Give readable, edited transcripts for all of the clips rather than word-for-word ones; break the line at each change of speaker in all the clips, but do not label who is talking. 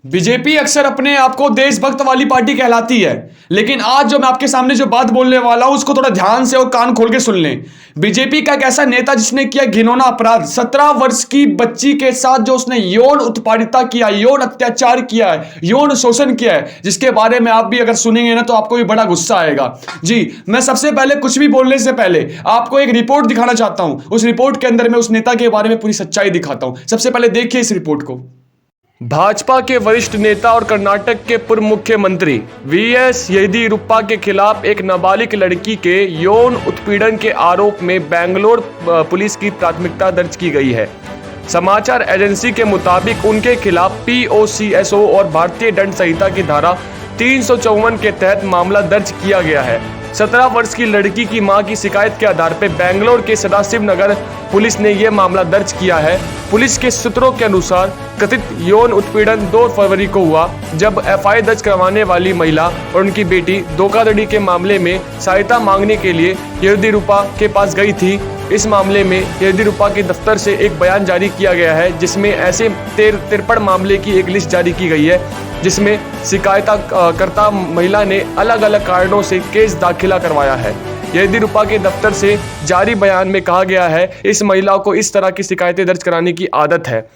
BJP अक्सर अपने आप को देशभक्त वाली पार्टी कहलाती है, लेकिन आज जो मैं आपके सामने जो बात बोलने वाला हूं उसको थोड़ा ध्यान से और कान खोल के सुन लें। बीजेपी का एक ऐसा नेता जिसने किया घिनौना अपराध, 17 वर्ष की बच्ची के साथ जो उसने यौन उत्पीड़िता किया, यौन अत्याचार किया है, यौन शोषण किया है, जिसके बारे में आप भी अगर सुनेंगे ना तो आपको भी बड़ा गुस्सा आएगा। जी, मैं सबसे पहले कुछ भी बोलने से पहले आपको एक रिपोर्ट दिखाना चाहता हूं। उस रिपोर्ट के अंदर मैं उस नेता के बारे में पूरी सच्चाई दिखाता हूं। सबसे पहले देखिए इस रिपोर्ट को। भाजपा के वरिष्ठ नेता और कर्नाटक के पूर्व मुख्यमंत्री वीएस येदियुरप्पा के खिलाफ एक नाबालिग लड़की के यौन उत्पीड़न के आरोप में बेंगलोर पुलिस की प्राथमिकता दर्ज की गई है। समाचार एजेंसी के मुताबिक उनके खिलाफ पीओसीएसओ और भारतीय दंड संहिता की धारा 354 के तहत मामला दर्ज किया गया है। 17 वर्ष की लड़की की मां की शिकायत के आधार पर बेंगलोर के सदाशिव नगर पुलिस ने यह मामला दर्ज किया है। पुलिस के सूत्रों के अनुसार कथित यौन उत्पीड़न 2 फरवरी को हुआ, जब एफआईआर दर्ज करवाने वाली महिला और उनकी बेटी धोखाधड़ी के मामले में सहायता मांगने के लिए येदियुरप्पा के पास गई थी। इस मामले में येदियुरप्पा के दफ्तर से एक बयान जारी किया गया है, जिसमें ऐसे 53 मामले की एक लिस्ट जारी की गई है, जिसमें शिकायतकर्ता महिला ने अलग अलग कारणों से केस दाखिला करवाया है। येदियुरप्पा के दफ्तर से जारी बयान में कहा गया है, इस महिला को इस तरह की शिकायतें दर्ज कराने की आदत है।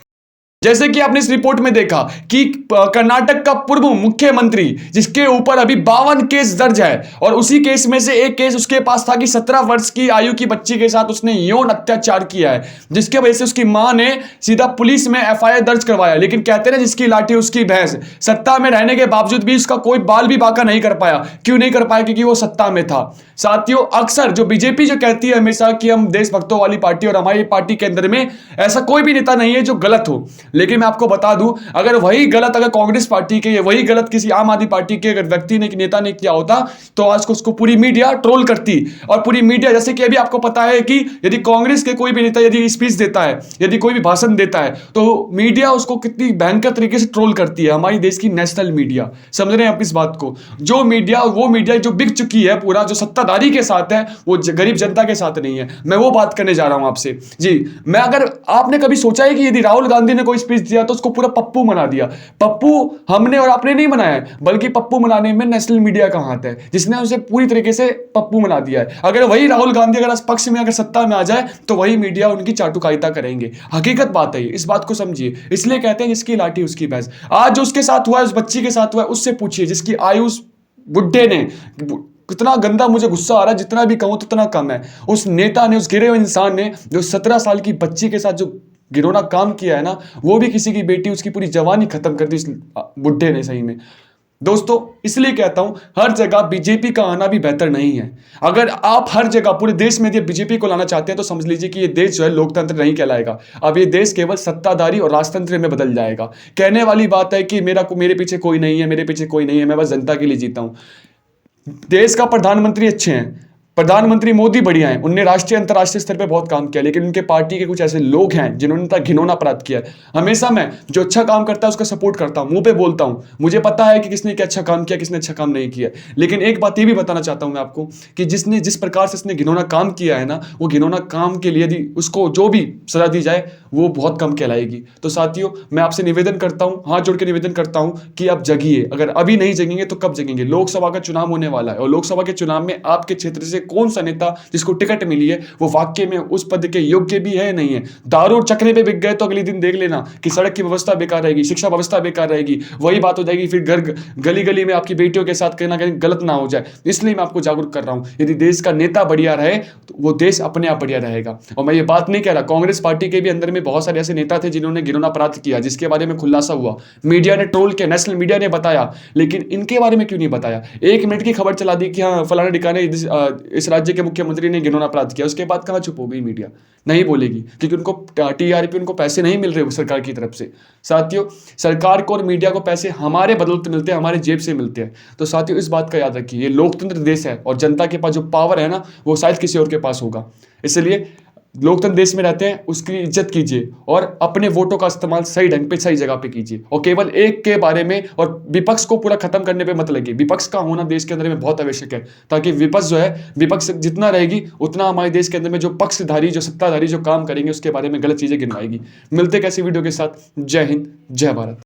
जैसे कि आपने इस रिपोर्ट में देखा कि कर्नाटक का पूर्व मुख्यमंत्री जिसके ऊपर अभी 52 केस दर्ज है, और उसी केस में से एक केस उसके पास था कि 17 वर्ष की आयु की बच्ची के साथ उसने यौन अत्याचार किया है, जिसके वजह से उसकी मां ने सीधा पुलिस में एफआईआर दर्ज करवाया। लेकिन कहते हैं जिसकी लाठी उसकी भैंस, सत्ता में रहने के बावजूद भी उसका कोई बाल भी बाका नहीं कर पाया। क्यों नहीं कर पाया? क्योंकि वो सत्ता में था। साथियों, अक्सर जो बीजेपी जो कहती है हमेशा कि हम देशभक्तों वाली पार्टी, और हमारी पार्टी के अंदर में ऐसा कोई भी नेता नहीं है जो गलत हो, लेकिन मैं आपको बता दूं, अगर वही गलत अगर कांग्रेस पार्टी के, वही गलत किसी आम आदमी पार्टी के अगर व्यक्ति ने, नेता ने किया होता, तो आज को उसको पूरी मीडिया ट्रोल करती। और पूरी मीडिया, जैसे कि अभी आपको पता है कि यदि कांग्रेस के कोई भी नेता यदि स्पीच देता है, यदि कोई भी भाषण देता है, तो मीडिया उसको कितनी भयंकर तरीके से ट्रोल करती है। हमारी देश की नेशनल मीडिया, समझ रहे हैं आप इस बात को? जो मीडिया, वो मीडिया जो बिक चुकी है, पूरा जो सत्ताधारी के साथ है, वो गरीब जनता के साथ नहीं है। मैं वो बात करने जा रहा हूं आपसे। जी, मैं, अगर आपने कभी सोचा है कि यदि राहुल गांधी ने कोई स्पीच दिया तो उसको पूरा पप्पू बना दिया। पप्पू हमने और आपने नहीं बनाया है, बल्कि पप्पू बनाने में नेशनल मीडिया का हाथ है, जिसने उसे पूरी तरीके से पप्पू बना दिया है। अगर वही राहुल गांधी अगर इस पक्ष में अगर सत्ता में आ जाए तो वही मीडिया उनकी चाटुकारिता करेंगे। हकीकत बात है, इस बात को समझिए। इसलिए कहते हैं जिसकी लाठी उसकी भैंस। आज जो उसके साथ हुआ है, उस बच्ची के साथ हुआ है, उससे पूछिए जिसकी आयु बुड्ढे ने, कितना गंदा मुझे गुस्सा आ रहा है, जितना भी कहूं उतना कम है। उस नेता ने, उस गिरे हुए इंसान ने जो 17 साल की बच्ची के साथ जो घिनौना काम किया है ना, वो भी किसी की बेटी, उसकी पूरी जवानी खत्म कर दी इस बुड्ढे ने। सही में दोस्तों, इसलिए कहता हूं हर जगह बीजेपी का आना भी बेहतर नहीं है। अगर आप हर जगह पूरे देश में बीजेपी को लाना चाहते हैं तो समझ लीजिए कि ये देश जो है लोकतंत्र नहीं कहलाएगा। अब ये देश केवल सत्ताधारी और राजतंत्र में बदल जाएगा। कहने वाली बात है कि मेरे पीछे कोई नहीं है, मेरे पीछे कोई नहीं है, मैं बस जनता के लिए जीता हूं। देश का प्रधानमंत्री अच्छे हैं, प्रधानमंत्री मोदी बढ़िया हैं, उनने राष्ट्रीय अंतर्राष्ट्रीय स्तर पे बहुत काम किया, लेकिन उनके पार्टी के कुछ ऐसे लोग हैं जिन्होंने घिनौना अपराध किया है। हमेशा मैं जो अच्छा काम करता है उसका सपोर्ट करता हूं, मुंह पे बोलता हूं। मुझे पता है कि किसने क्या अच्छा काम किया, किसने अच्छा काम नहीं किया, लेकिन एक बात ये भी बताना चाहता हूं मैं आपको कि जिसने जिस प्रकार से इसने घिनौना काम किया है ना, वो घिनौना काम के लिए यदि उसको जो भी सजा दी जाए वो बहुत कम कहलाएगी। तो साथियों, मैं आपसे निवेदन करता हूं, हाथ जोड़ के निवेदन करता हूं कि आप जगिए। अगर अभी नहीं जगेंगे तो कब जगेंगे? लोकसभा का चुनाव होने वाला है, और लोकसभा के चुनाव में आपके क्षेत्र से कौन सा नेता जिसको टिकट मिली है वो वाकई में उस पद के योग्य भी है नहीं है। दारू और चक्रे पे बिक गए तो अगले दिन देख लेना कि सड़क की व्यवस्था बेकार रहेगी, शिक्षा व्यवस्था बेकार रहेगी, वही बात हो जाएगी। फिर गली गली में आपकी बेटियों के साथ कहीं ना कहीं गलत ना हो जाए। इसलिए मैं आपको जागरूक कर रहा हूं, यदि देश का नेता बढ़िया रहे तो वो देश अपने आप बढ़िया रहेगा। और मैं ये बात नहीं कह रहा, कांग्रेस पार्टी के भी अंदर में बहुत सारे ऐसे नेता थे जिन्होंने घिनौना अपराध किया, जिसके बारे में खुलासा हुआ, मीडिया ने ट्रोल किया, नेशनल मीडिया ने बताया, लेकिन इनके बारे में क्यों नहीं बताया? 1 मिनट की खबर चला दी कि हाँ फलाना ढिकाने इस राज्य के मुख्यमंत्री ने घिनौना अपराध किया, उसके बाद कहां चुप हो गई मीडिया? नहीं बोलेगी, क्योंकि उनको टीआरपी, उनको पैसे नहीं मिल रहे सरकार की तरफ से। साथियों, सरकार को और मीडिया को पैसे हमारे बदौलत मिलते हैं, हमारे जेब से मिलते हैं। तो साथियों, इस बात का याद रखिए, ये लोकतंत्र देश है और जनता के पास जो पावर है ना, वो शायद किसी और के पास होगा। इसलिए लोकतंत्र देश में रहते हैं, उसकी इज्जत कीजिए और अपने वोटों का इस्तेमाल सही ढंग पे, सही जगह पे कीजिए, और केवल एक के बारे में और विपक्ष को पूरा खत्म करने पे मत लगे। विपक्ष का होना देश के अंदर में बहुत आवश्यक है, ताकि विपक्ष जो है, विपक्ष जितना रहेगी उतना हमारे देश के अंदर में जो पक्षधारी, जो सत्ताधारी जो काम करेंगे उसके बारे में गलत चीजें गिनवाएगी। मिलते कैसी वीडियो के साथ। जय हिंद, जय भारत।